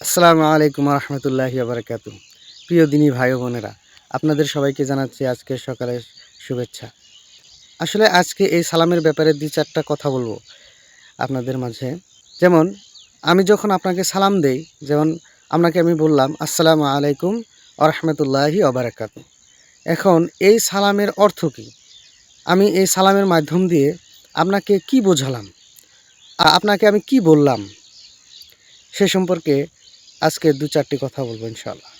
আসসালামু আলাইকুম রহমতুল্লাহি বারাকাতু। প্রিয় দিনী ভাই ও বোনেরা, আপনাদের সবাইকে জানাচ্ছি আজকের সকালের শুভেচ্ছা। আসলে আজকে এই সালামের ব্যাপারে ২-৪টা কথা বলবো আপনাদের মাঝে। যেমন আমি যখন আপনাকে সালাম দেই, যেমন আপনাকে আমি বললাম আসসালামু আলাইকুম রহমতুল্লাহি বারাকাতু। এখন এই সালামের অর্থ কী? আমি এই সালামের মাধ্যম দিয়ে আপনাকে কি বোঝালাম, আপনাকে আমি কি বললাম, সে সম্পর্কে আজকে ২-৪টি কথা বলবো ইনশাআল্লাহ।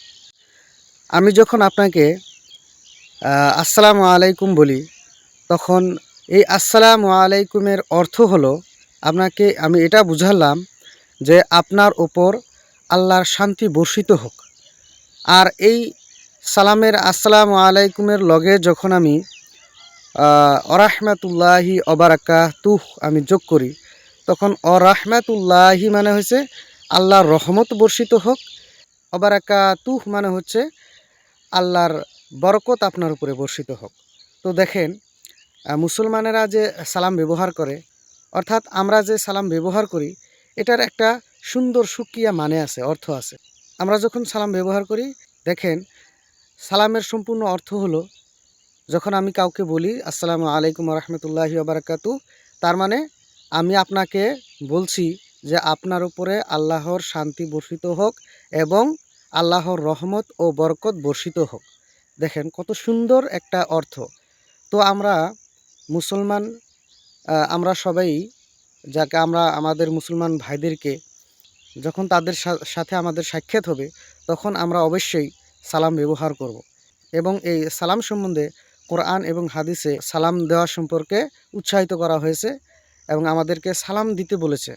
আমি যখন আপনাকে আসসালামু আলাইকুম বলি, তখন এই আসসালামু আলাইকুমের অর্থ হলো আপনাকে আমি এটা বুঝালাম যে আপনার ওপর আল্লাহর শান্তি বর্ষিত হোক। আর এই সালামের আসসালামু আলাইকুমের লগে যখন আমি অরাহমাতুল্লাহি অবারাকাতুহ আমি যোগ করি, তখন অরাহমাতুল্লাহি মানে হচ্ছে আল্লাহর রহমত বর্ষিত হোক, অবারাকাতুহ মানে হচ্ছে আল্লাহর বরকত আপনার উপরে বর্ষিত হোক। তো দেখেন, মুসলমানেরা যে সালাম ব্যবহার করে, অর্থাৎ আমরা যে সালাম ব্যবহার করি, এটার একটা সুন্দর সুক্রিয়া মানে আছে, অর্থ আছে। আমরা যখন সালাম ব্যবহার করি, দেখেন সালামের সম্পূর্ণ অর্থ হলো, যখন আমি কাউকে বলি আসসালামু আলাইকুম রহমতুল্লাহি বারাকাতু, তার মানে আমি আপনাকে বলছি যে আপনার উপরে আল্লাহর শান্তি বর্ষিত হোক এবং আল্লাহর রহমত ও বরকত বর্ষিত হোক। দেখেন কত সুন্দর একটা অর্থ। তো আমরা মুসলমান, আমরা সবাই, যাকে আমরা আমাদের মুসলমান ভাইদেরকে যখন তাদের সাথে আমাদের সাক্ষাৎ হবে, তখন আমরা অবশ্যই সালাম ব্যবহার করব। এবং এই সালাম সম্বন্ধে কোরআন এবং হাদিসে সালাম দেওয়া সম্পর্কে উৎসাহিত করা হয়েছে এবং আমাদেরকে সালাম দিতে বলেছে।